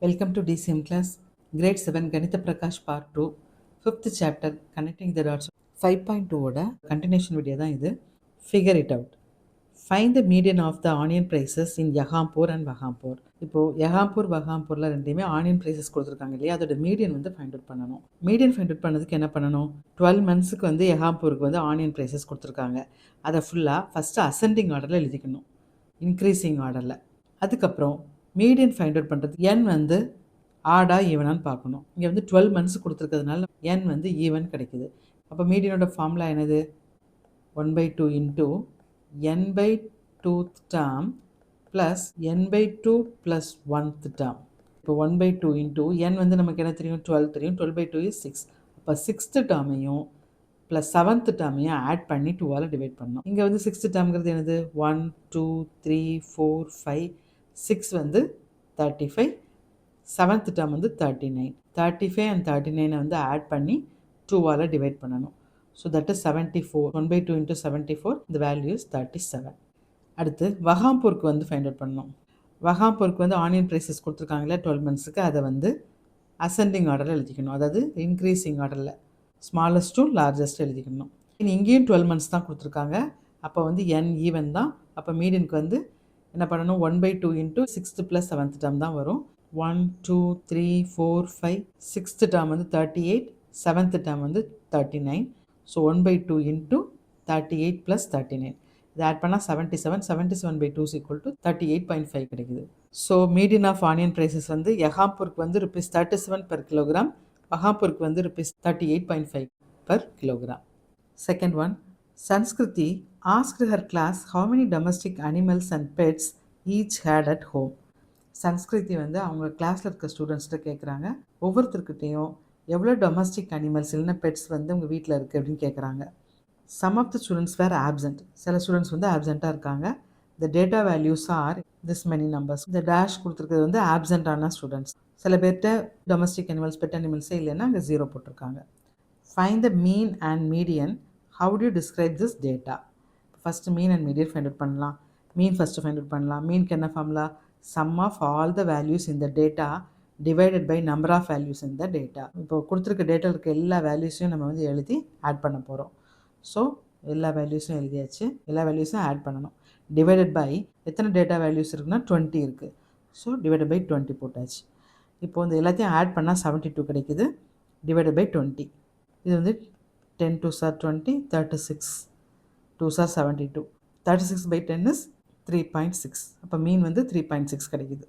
Welcome to DCM class, Grade 7 Ganitha Prakash Part 2, 5th chapter Connecting the Dots 5.2 ஓட continuation video தான் இது. Figure it out. Find the median of the onion prices in Yahampur and Vahampur. இப்போ யஹாம்பூர் வஹாம்பூரில் ரெண்டுமே onion prices கொடுத்துருக்காங்க இல்லையா, அதோட median வந்து find out பண்ணணும். மீடியன் ஃபைண்ட் அவுட் பண்ணதுக்கு என்ன பண்ணணும்? 12 மந்த்ஸுக்கு வந்து யஹாம்பூருக்கு வந்து ஆனியன் ப்ரைஸஸ் கொடுத்துருக்காங்க. அதை ஃபுல்லாக ஃபஸ்ட்டு அசெண்டிங் ஆர்டரில் எழுதிக்கணும், இன்க்ரீஸிங் ஆர்டரில். அதுக்கப்புறம் மீடியன் ஃபைண்ட் அவுட் பண்ணுறது n வந்து ஆடா ஈவனான்னு பார்க்கணும். இங்கே வந்து 12 மந்த்ஸ் கொடுத்துருக்கிறதுனால n வந்து ஈவன் கிடைக்குது. அப்போ மீடியனோட ஃபார்முலா என்னது? 1/2 into n/2th term plus n/2 plus 1th term. இப்போ 1/2 இன்ட்டு n வந்து நமக்கு என்ன தெரியும்? 12 தெரியும். 12/2 is 6. அப்போ 6th டேர்மையும் ப்ளஸ் 7th டேர்மையும் ஆட் பண்ணி 2ஆல் டிவைட் பண்ணணும். இங்கே வந்து 6th டேர்ம்ங்கிறது என்னது? 1 2 3 4 5 6 வந்து 35, 7th டேர்ம் வந்து 39. 35 and 39 வந்து ஆட் பண்ணி 2ஆல் டிவைட் பண்ணணும். So that is 74. 1/2 into 74, the value is 37. அடுத்து வஹாம்பூருக்கு வந்து ஃபைண்ட் அவுட் பண்ணணும். வஹாம்பூருக்கு வந்து ஆனியன் ப்ரைஸஸ் கொடுத்துருக்காங்களே 12 மந்த்ஸுக்கு, அதை வந்து அசெண்டிங் ஆர்டரில் எழுதிக்கணும், அதாவது இன்க்ரீஸிங் ஆர்டரில் ஸ்மாலஸ்ட் டு லார்ஜஸ்ட் எழுதிக்கணும். இங்கேயும் 12 மந்த்ஸ் தான் கொடுத்துருக்காங்க. அப்போ வந்து n ஈவன் தான். அப்போ மீடியனுக்கு வந்து என்ன பண்ணணும்? 1/2 into 6th plus 7th term தான் வரும். 1 2 3 4 5 6th டேர்ம் வந்து 38, 7th டேர்ம் வந்து 39. ஸோ 1/2 இன்ட்டு 38 ப்ளஸ் 39, இது ஆட் பண்ணால் 77. 77/2 is equal to 38.5 கிடைக்குது. So median of onion prices வந்து யஹாம்பூருக்கு வந்து ₹37 per kilogram, வஹாம்பூருக்கு வந்து ₹38.5 per kilogram. Second one, Sanskriti asked her class how many domestic animals and pets each had at home. Sanskriti வந்து அவங்க கிளாஸில் இருக்க ஸ்டூடெண்ட்ஸ்கிட்ட கேட்குறாங்க, ஒவ்வொருத்தருக்கிட்டையும் எவ்வளோ டொமஸ்டிக் அனிமல்ஸ் இல்லைன்னா பெட்ஸ் வந்து உங்கள் வீட்டில் இருக்குது அப்படின்னு கேட்குறாங்க. Some of the students were absent. சில ஸ்டூடெண்ட்ஸ் வந்து ஆப்செண்ட்டாக இருக்காங்க. The data values are this many numbers. இந்த டேஷ் கொடுத்துருக்கிறது வந்து ஆப்சென்டான ஸ்டூடெண்ட்ஸ். சில பேர்கிட்ட டொமஸ்டிக் அனிமல்ஸ் பெட் அனிமல்ஸே இல்லைன்னா அங்கே 0 போட்டிருக்காங்க. Find the mean and median. How do you describe this data? First mean and median find out பண்ணலாம். மீன் ஃபஸ்ட்டு ஃபைண்ட் அவுட் பண்ணலாம். மீனுக்கு என்ன formula? Sum of all the values in the data divided by number of values in the data. இப்போ கொடுத்துருக்க டேட்டாவில் இருக்க எல்லா வேல்யூஸையும் நம்ம வந்து எழுதி ஆட் பண்ண போகிறோம். ஸோ எல்லா வேல்யூஸும் எழுதியாச்சு, எல்லா வேல்யூஸும் ஆட் பண்ணணும். டிவைடட் பை எத்தனை டேட்டா வேல்யூஸ் இருக்குன்னா 20 இருக்குது. ஸோ டிவைடட் பை 20 போட்டாச்சு. இப்போ வந்து எல்லாத்தையும் ஆட் பண்ணால் 72 கிடைக்குது. டிவைடட் பை 20, இது வந்து 10 2s are 20, 36 2s are 72. 36/10 is 3.6. அப்போ மீன் வந்து 3.6 கிடைக்குது.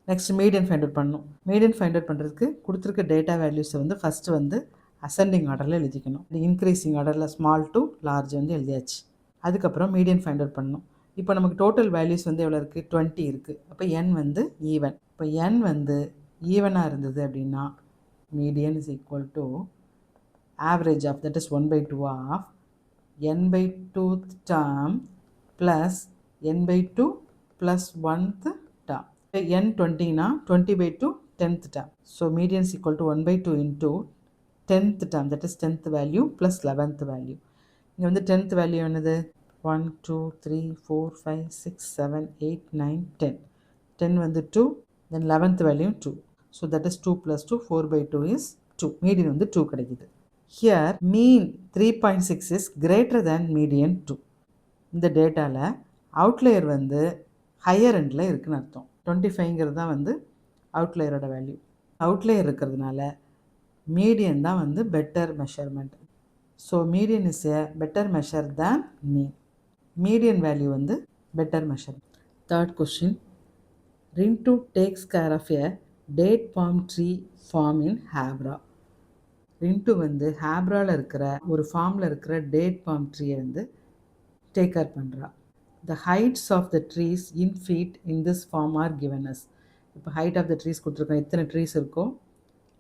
நெக்ஸ்ட் மீடியன் ஃபைண்ட் அவுட் பண்ணணும். மீடியன் ஃபைண்ட் அவுட் பண்ணுறதுக்கு கொடுத்துருக்க டேட்டா வேல்யூஸை வந்து ஃபஸ்ட்டு வந்து அசெண்டிங் ஆர்டரில் எழுதிக்கணும். இன்க்ரீஸிங் ஆர்டரில் ஸ்மால் டு லார்ஜ் வந்து எழுதியாச்சு. அதுக்கப்புறம் மீடியன் ஃபைண்ட் அவுட் பண்ணணும். இப்போ நமக்கு டோட்டல் வேல்யூஸ் வந்து எவ்வளோ இருக்குது? 20 இருக்குது. அப்போ n வந்து ஈவன். இப்போ n வந்து ஈவனாக இருந்தது அப்படின்னா median is equal to average of, that is 1/2 of n/2th term plus n/2 plus 1th term. n 20 na 20/2 10th term. So median is equal to 1/2 into 10th term, that is 10th value plus 11th value. இங்கே வந்து 10th value என்னது? 1 2 3 4 5 6 7 8 9 10. 10 வந்து 2, then 11th value 2. So that is 2 plus 2, 4/2 is 2. Median வந்து 2 கிடைக்குது. Here mean 3.6 is greater than median 2. இந்த டேட்டாவில் outlier வந்து higher எண்டில் இருக்குன்னு அர்த்தம். 25ங்கிறது தான் வந்து அவுட்லேயரோட வேல்யூ. அவுட்லேயர் இருக்கிறதுனால மீடியன் தான் வந்து better measurement. So median is a better measure than mean. Median value வந்து better measure. Third question, Rintu takes care of a date palm tree farm in Habra. ரின்ட்டு வந்து ஹேப்ராவில் இருக்கிற ஒரு ஃபார்மில் இருக்கிற டேட் பாம் ட்ரீயை வந்து டேக் கேர் பண்ணுறா. The heights of the trees in feet in this form are given us. இப்போ height of the trees கொடுத்துருக்கோம், எத்தனை ட்ரீஸ் இருக்கோ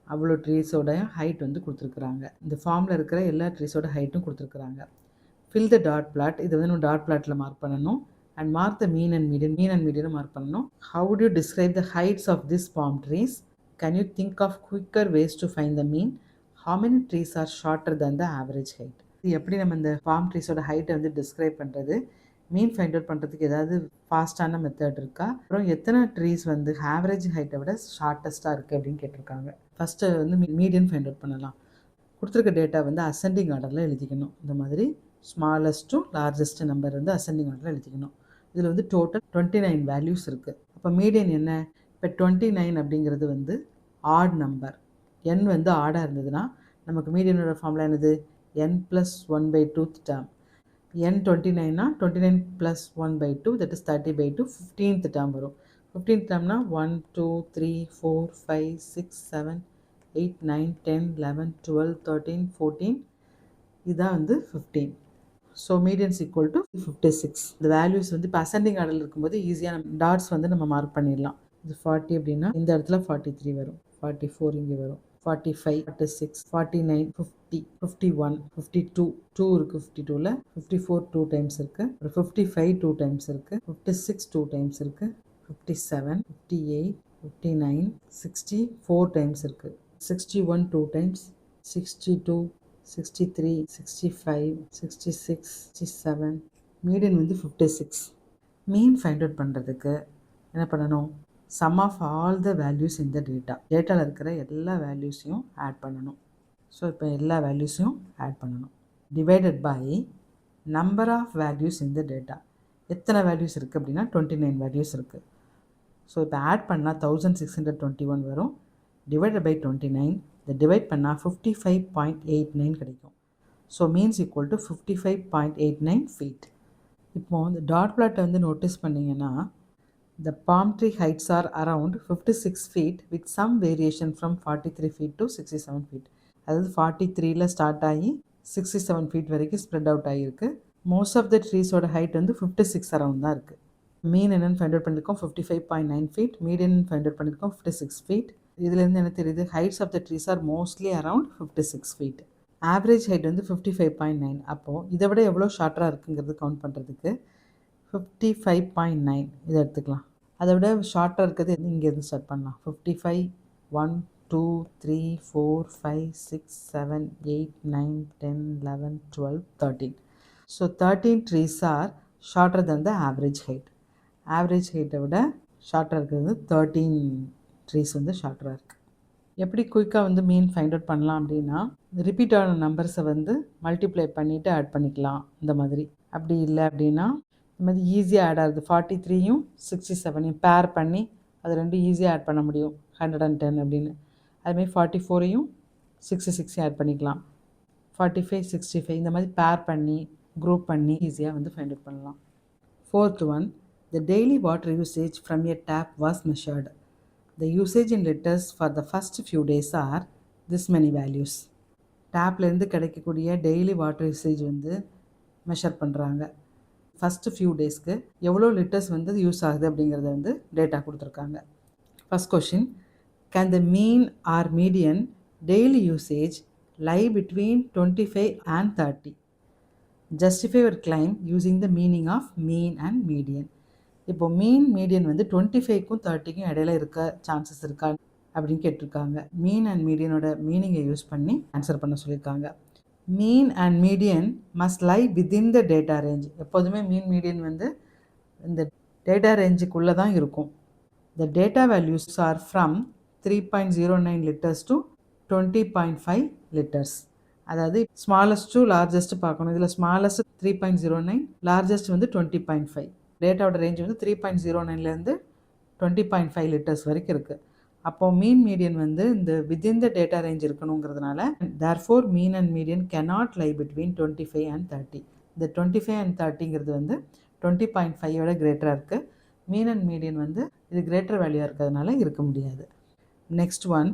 அவ்வளோ ட்ரீஸோட ஹைட் வந்து கொடுத்துருக்குறாங்க. இந்த ஃபார்மில் இருக்கிற எல்லா ட்ரீஸோட ஹைட்டும் கொடுத்துருக்குறாங்க. ஃபில் த டாட் பிளாட், இது வந்து நம்ம டாட் பிளாட்டில் மார்க் பண்ணணும். And mark the mean and மீடியனும் மார்க் பண்ணணும். How to describe the heights of this palm trees? Can you think of quicker ways to find the mean? How many trees are shorter than the average height? இது எப்படி நம்ம இந்த bomb ட்ரீஸோட ஹைட்டை வந்து describe பண்ணுறது? மீன் find out பண்ணுறதுக்கு ஏதாவது ஃபாஸ்ட்டான method இருக்கா? அப்புறம் எத்தனை ட்ரீஸ் வந்து ஆவரேஜ் ஹைட்டை விட ஷார்ட்டஸ்ட்டாக இருக்குது அப்படின்னு கேட்டிருக்காங்க. ஃபஸ்ட்டு வந்து மீடியன் ஃபைண்ட் அவுட் பண்ணலாம். கொடுத்துருக்க டேட்டா வந்து அசெண்டிங் ஆர்டரில் எழுதிக்கணும். இந்த மாதிரி ஸ்மாலஸ்ட் டு லார்ஜஸ்ட் நம்பர் வந்து அசெண்டிங் ஆர்டரில் எழுதிக்கணும். இதில் வந்து டோட்டல் 29 வேல்யூஸ் இருக்குது. அப்போ மீடியன் என்ன? இப்போ 29 அப்படிங்கிறது வந்து ஆட் நம்பர். n வந்து ஆடாக இருந்ததுன்னா நமக்கு மீடியனோட ஃபார்முலா என்னது? n + 1/2th term. n 29னா 29 + 1/2 that is 30/2 15th term வரும். 15th டேர்ம்னா 1 2 3 4 5 6 7 8 9 10 11 12 13 14 இதுதான் வந்து 15. So medians equal to 56. இந்த வேல்யூஸ் வந்து இப்போ அசெண்டிங் ஆர்டரில் இருக்கும்போது ஈஸியாக நம்ம டாட்ஸ் வந்து நம்ம மார்க் பண்ணிடலாம். இது 40 அப்படின்னா இந்த இடத்துல 43 வரும், 44 இங்கே வரும், 45 46 49 50 51 52 2 இருக்குது. 52ல் 54 2 டைம்ஸ் இருக்குது. அப்புறம் 55 2 டைம்ஸ் இருக்குது. 56 2 டைம்ஸ் இருக்குது. 57 58 59 60 4 டைம்ஸ் இருக்குது. 61 2 டைம்ஸ். 62 63 65 66 67. மீடியன் வந்து 56. மீன் ஃபைண்ட் அவுட் பண்ணுறதுக்கு என்ன பண்ணணும்? Sum of all the values இந்த டேட்டாவில் இருக்கிற எல்லா வேல்யூஸையும் ஆட் பண்ணணும். ஸோ இப்போ எல்லா வேல்யூஸையும் ஆட் பண்ணணும். Divided by number of values இந்த டேட்டா. எத்தனை வேல்யூஸ் இருக்குது அப்படின்னா 29 வேல்யூஸ் இருக்குது. ஸோ இப்போ ஆட் பண்ணால் 1621 வரும். டிவைடட் பை 29, இதை டிவைட் பண்ணால் 55.89 கிடைக்கும். So means equal to 55.89 feet. இப்போது இந்த டாட் பிளாட்டை வந்து நோட்டீஸ் பண்ணிங்கன்னா the palm tree heights are around 56 feet with some variation from 43 feet to 67 feet. அதாவது 43ல் ஸ்டார்ட் ஆகி 67 feet வரைக்கும் ஸ்ப்ரெட் அவுட் ஆகியிருக்கு. மோஸ்ட் ஆஃப் த ட்ரீஸோட ஹைட் வந்து 56 அரவுண்ட் தான் இருக்குது. மீன் என்னென்னு ஃபைண்ட் அவுட் பண்ணியிருக்கோம் 55.9 feet. மீடியன் ஃபைண்ட் அவுட் பண்ணியிருக்கோம் 56 feet. இதுலேருந்து என்ன தெரியுது? Heights of the trees are mostly around 56 feet. Average height வந்து 55.9. அப்போது இதை விட எவ்வளோ ஷார்ட்டராக இருக்குங்கிறது கவுண்ட் பண்ணுறதுக்கு 55.9 இதை எடுத்துக்கலாம். அதை விட ஷார்ட்டாக இருக்கிறது இங்கேருந்து ஸ்டார்ட் பண்ணலாம். 55 1 2 3 4 5 6 7 8 9 10 11 12 13. So 13 trees are shorter than the average height. Average ஹைட்டை விட ஷார்ட்டாக இருக்கிறது 13 ட்ரீஸ் வந்து ஷார்ட்டராக இருக்குது. எப்படி குயிக்காக வந்து மீன் ஃபைண்ட் அவுட் பண்ணலாம் அப்படின்னா, ரிப்பீட்டான நம்பர்ஸை வந்து மல்டிப்ளை பண்ணிவிட்டு ஆட் பண்ணிக்கலாம். இந்த மாதிரி அப்படி இல்லை அப்படின்னா இந்த மாதிரி ஈஸியாக ஆட் ஆகுது. 43யும் 67யும் பேர் பண்ணி அது ரெண்டும் ஈஸியாக ஆட் பண்ண முடியும். 110 அப்படின்னு. அதுமாதிரி 44யும் 66 ஆட் பண்ணிக்கலாம். 45 65 இந்த மாதிரி பேர் பண்ணி குரூப் பண்ணி ஈஸியாக வந்து ஃபைண்ட் அவுட் பண்ணலாம். 4th one, the daily water usage from a tap was measured. The usage in liters for the first few days are this many values. டேப்லேருந்து கிடைக்கக்கூடிய டெய்லி வாட்டர் யூசேஜ் வந்து மெஷர் பண்ணுறாங்க. First few டேஸ்க்கு எவ்வளோ litres வந்து use ஆகுது அப்படிங்கிறத வந்து data கொடுத்துருக்காங்க. First question, can the mean or median daily usage lie between 25 and 30? Justify your claim using the meaning of mean and median. இப்போது மீன் மீடியன் வந்து 25க்கும் 30க்கும் இடையில இருக்க சான்சஸ் இருக்கா அப்படின்னு கேட்டிருக்காங்க. மீன் அண்ட் மீடியனோட மீனிங்கை யூஸ் பண்ணி ஆன்சர் பண்ண சொல்லியிருக்காங்க. Mean and median must lie within the data range. எப்போதுமே மீன் மீடியன் வந்து இந்த டேட்டா ரேஞ்சுக்குள்ளே தான் இருக்கும். The data values are from 3.09 litres to 20.5 litres. அதாவது ஸ்மாலஸ்ட் டு லார்ஜஸ்ட் பார்க்கணும். இதில் ஸ்மாலஸ்ட் 3.09, லார்ஜஸ்ட் வந்து 20.5. டேட்டாவோட ரேஞ்ச் வந்து 3.09லேருந்து 20.5 லிட்டர்ஸ் வரைக்கும் இருக்குது. அப்போது மீன் மீடியன் வந்து இந்த வித்தின் த டேட்டா ரேஞ்ச் இருக்கணுங்கிறதுனால therefore mean and median cannot lie between 25 and 30. இந்த 25 and 30ங்கிறது வந்து 20.5 விட கிரேட்டராக இருக்குது. மீன் அண்ட் மீடியன் வந்து இது கிரேட்டர் வேல்யூவாக இருக்கிறதுனால இருக்க முடியாது. Next one,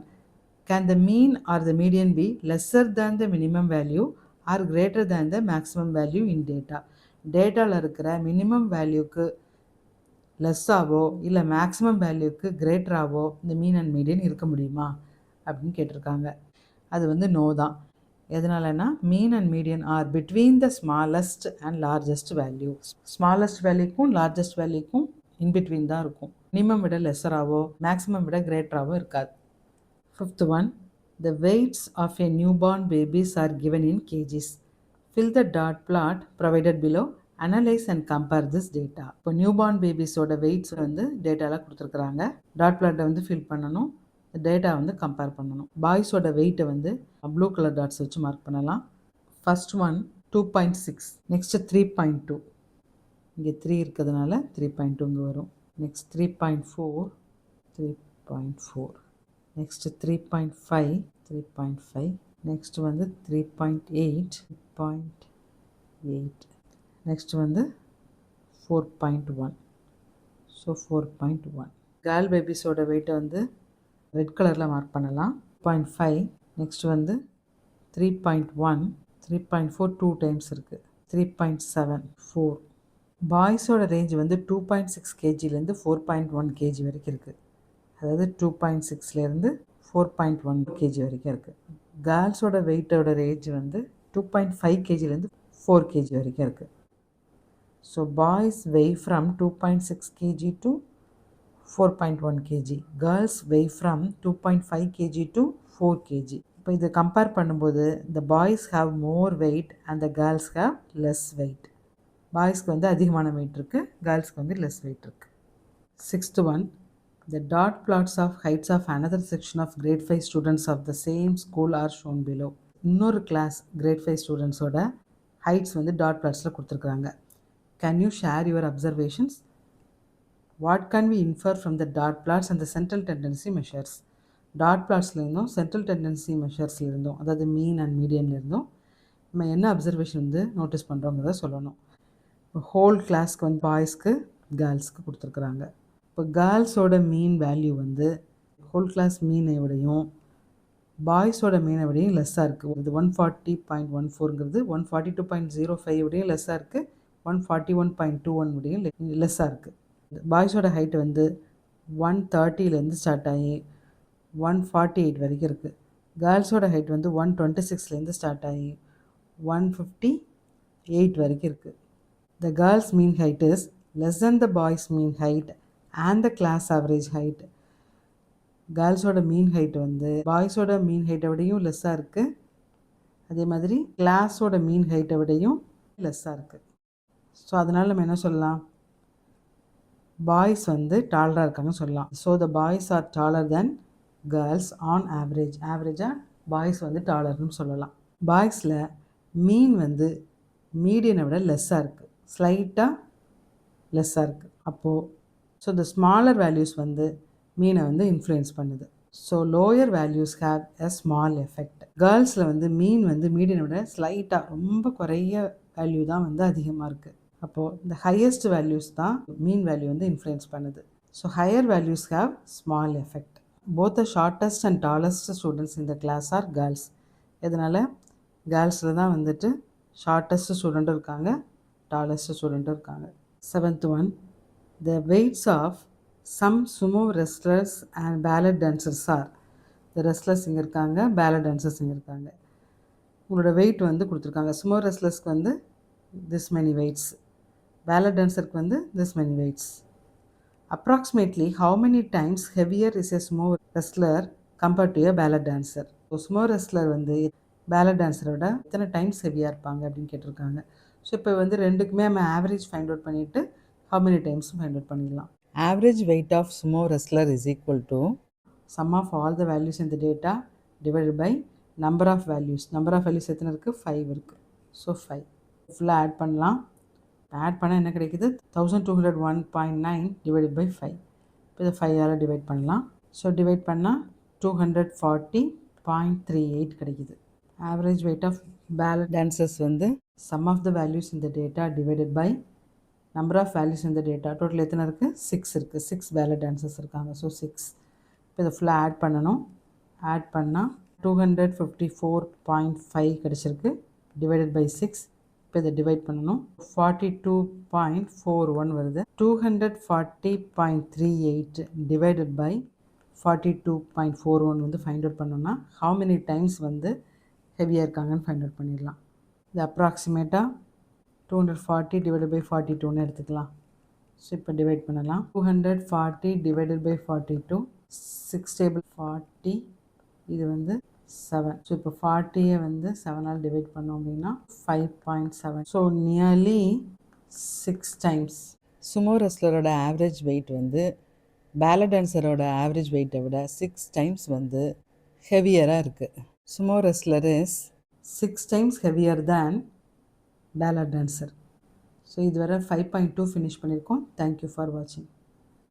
can the mean or the median be lesser than the minimum value or greater than the maximum value in data? டேட்டாவில் இருக்கிற மினிமம் வேல்யூக்கு லெஸ்ஸாவோ இல்லை மேக்ஸிமம் வேல்யூக்கு கிரேட்டராகவோ இந்த மீன் அண்ட் மீடியன் இருக்க முடியுமா அப்படின்னு கேட்டிருக்காங்க. அது வந்து நோ தான். எதனாலனா mean and median are between the smallest and largest value. Smallest வேல்யூக்கும் லார்ஜஸ்ட் வேல்யூக்கும் இன்பிட்வீன் தான் இருக்கும். மினிமம் விட லெஸ்ஸராகவோ மேக்ஸிமம் விட கிரேட்டராகவோ இருக்காது. 5th one, the weights of a newborn babies are given in kgs. Fill the dot plot provided below analyse and compare this data. இப்போ newborn பேபிஸோட weights வந்து டேட்டாவில் கொடுத்துருக்குறாங்க. டாட் பிளாட்டை வந்து ஃபில் பண்ணணும், டேட்டா வந்து கம்பேர் பண்ணணும். பாய்ஸோட வெயிட்டை வந்து ப்ளூ கலர் டாட்ஸ் வச்சு மார்க் பண்ணலாம். ஃபர்ஸ்ட் ஒன் 2.6, நெக்ஸ்ட்டு 3.2, இங்கே 3 இருக்கிறதுனால 3.2 இங்கே வரும். நெக்ஸ்ட் 3.4, 3.4, நெக்ஸ்ட்டு 3.5, 3.5, நெக்ஸ்ட் வந்து 3.8, 3.8, நெக்ஸ்ட் வந்து 4.1, ஸோ 4.1. கேர்ள் பேபிஸோட வெயிட்டை வந்து ரெட் கலரில் மார்க் பண்ணலாம். 0.5, நெக்ஸ்ட் வந்து 3.1, 3.4 2 டைம்ஸ் இருக்குது, 3.7, 4. பாய்ஸோட ரேஞ்ச் வந்து 2.6 கேஜிலேருந்து 4.1 கேஜி வரைக்கும் இருக்குது. அதாவது 2.6லேருந்து 4.1 கேஜி வரைக்கும் இருக்குது. கேர்ள்ஸோட வெயிட்டோட ரேஞ்ச் வந்து 2.5 கேஜிலேருந்து 4 கேஜி வரைக்கும் இருக்குது. So boys weigh from 2.6 KG to 4.1 KG. Girls weigh from 2.5 KG to 4 KG. இப்போ இதை கம்பேர் பண்ணும்போது the boys have more weight and the girls have less weight. பாய்ஸ்க்கு வந்து அதிகமான வெயிட் இருக்குது, கேர்ள்ஸ்க்கு வந்து லெஸ் வெயிட் இருக்குது. Sixth one, the dot plots of heights of another section of grade 5 students of the same school are shown below. இன்னொரு class grade 5 ஸ்டூடெண்ட்ஸோட heights வந்து dot பிளாட்ஸில் கொடுத்துருக்குறாங்க. Can you share your observations? What can we infer from the dot plots and the central tendency measures? டாட் பிளாட்ஸ்லேருந்தும் central tendency மெஷர்ஸ்லேருந்தும், அதாவது mean and மீடியன்லேருந்தும் நம்ம என்ன observation வந்து நோட்டீஸ் பண்ணுறோங்கிறத சொல்லணும். இப்போ ஹோல் கிளாஸ்க்கு வந்து பாய்ஸ்க்கு கேர்ள்ஸ்க்கு கொடுத்துருக்குறாங்க. இப்போ கேர்ள்ஸோட மீன் வேல்யூ வந்து ஹோல் கிளாஸ் மீனை விடையும் பாய்ஸோட மீனை விடையும் லெஸ்ஸாக இருக்குது. இது 140.14ங்கிறது 142.05 விடையும் லெஸ்ஸாக இருக்குது, 141.21 விடையும் லெஸ்ஸாக இருக்குது. பாய்ஸோட ஹைட் வந்து 130லேருந்து ஸ்டார்ட் ஆகி 148 வரைக்கும் இருக்குது. கேர்ள்ஸோட ஹைட் வந்து 126லேருந்து ஸ்டார்ட் ஆகி 158 வரைக்கும் இருக்குது. The girls' mean height is less than the boys' mean height and the class average height. கேர்ள்ஸோட மீன் ஹைட் வந்து பாய்ஸோட மீன் ஹைட்டை விடையும் லெஸ்ஸாக இருக்குது, அதே மாதிரி கிளாஸோட மீன் ஹைட்டை விடையும் லெஸ்ஸாக இருக்குது. ஸோ அதனால் நம்ம என்ன சொல்லலாம், பாய்ஸ் வந்து டாலராக இருக்காங்கன்னு சொல்லலாம். So the boys are taller than girls on average. ஆவரேஜாக பாய்ஸ் வந்து டாலர்னு சொல்லலாம். பாய்ஸில் மீன் வந்து மீடியனை விட லெஸ்ஸாக இருக்குது, ஸ்லைட்டாக லெஸ்ஸாக இருக்குது. அப்போது ஸோ த ஸ்மாலர் வேல்யூஸ் வந்து மீனை வந்து இன்ஃப்ளூயன்ஸ் பண்ணுது. So lower values have a small effect. கேர்ள்ஸில் வந்து மீன் வந்து மீடியனை விட ஸ்லைட்டாக ரொம்ப குறைய வேல்யூ தான் வந்து அதிகமாக இருக்குது. அப்போது இந்த ஹையஸ்ட் வேல்யூஸ் தான் மீன் வேல்யூ வந்து இன்ஃப்ளூயன்ஸ் பண்ணுது. So higher values have small effect. Both the shortest and tallest students in the class are girls. இதனால் கேர்ள்ஸில் தான் வந்துட்டு ஷார்ட்டஸ்ட் ஸ்டூடெண்ட்டும் இருக்காங்க, டாலஸ்ட் ஸ்டூடெண்ட்டும் இருக்காங்க. Seventh one, the weights of some sumo wrestlers and ballet dancers are. the wrestlers இங்கே இருக்காங்க, ballet dancers இங்கே இருக்காங்க. உங்களோட வெயிட் வந்து கொடுத்துருக்காங்க. சுமோ ரெஸ்லர்ஸ்க்கு வந்து this many weights, ballet dancerக்கு வந்து this many weights. Approximately how many times heavier is a sumo wrestler compared to a ballet dancer? So Sumo wrestler வந்து பேலட் டான்ஸரோட எத்தனை டைம்ஸ் ஹெவியாக இருப்பாங்க அப்படின்னு கேட்டிருக்காங்க. ஸோ இப்போ வந்து ரெண்டுக்குமே நம்ம ஆவரேஜ் ஃபைண்ட் அவுட் பண்ணிவிட்டு how many times find out பண்ணிடலாம். Average weight of sumo wrestler is equal to sum of all the values இந்த data divided by number of values. Number of values எத்தனை இருக்குது, 5 இருக்குது. ஸோ 5 ஃபுல்லாக add பண்ணலாம். Add பண்ணால் என்ன கிடைக்குது, 1201.9 டிவைடட் பை 5. இப்போ இதை 5ஆல் டிவைட் பண்ணலாம். ஸோ டிவைட் பண்ணால் 240.38 கிடைக்குது. Average weight of ballet dancers வந்து சம் ஆஃப் த வேல்யூஸ் இந்த data divided by number of values இந்த டேட்டா. டோட்டல் எத்தனை இருக்குது, 6 இருக்குது. 6 பேலட் டான்சர்ஸ் இருக்காங்க. ஸோ 6. இப்போ இதை ஃபுல்லாக ஆட் பண்ணணும். ஆட் பண்ணால் 254.5 கிடச்சிருக்கு டிவைடட் பை 6. இப்போ இதை டிவைட் பண்ணணும். 42.41 வருது. 240.38 டிவைடட் பை 42.41 வந்து ஃபைண்ட் அவுட் பண்ணோம்னா how many டைம்ஸ் வந்து ஹெவியாக இருக்காங்கன்னு ஃபைண்ட் அவுட் பண்ணிடலாம். இது அப்ராக்சிமேட்டாக 240 டிவைடட் பை 42ன்னு எடுத்துக்கலாம். ஸோ இப்போ டிவைட் பண்ணலாம். 240 டிவைடட் பை 42, 6 டேபிள் 40, இது வந்து 7. ஸோ இப்போ 40யை வந்து 7ஆல் டிவைட் பண்ணோம் அப்படின்னா 5.7. So nearly 6 times. சுமோ ரெஸ்லரோட ஆவரேஜ் வெயிட் வந்து பேலே டான்ஸரோட ஆவரேஜ் வெயிட்டை விட 6 டைம்ஸ் வந்து ஹெவியராக இருக்குது. Sumo wrestler is 6 times heavier than ballet dancer. So இதுவரை 5.2 ஃபினிஷ் பண்ணியிருக்கோம். தேங்க்யூ ஃபார் வாட்சிங்.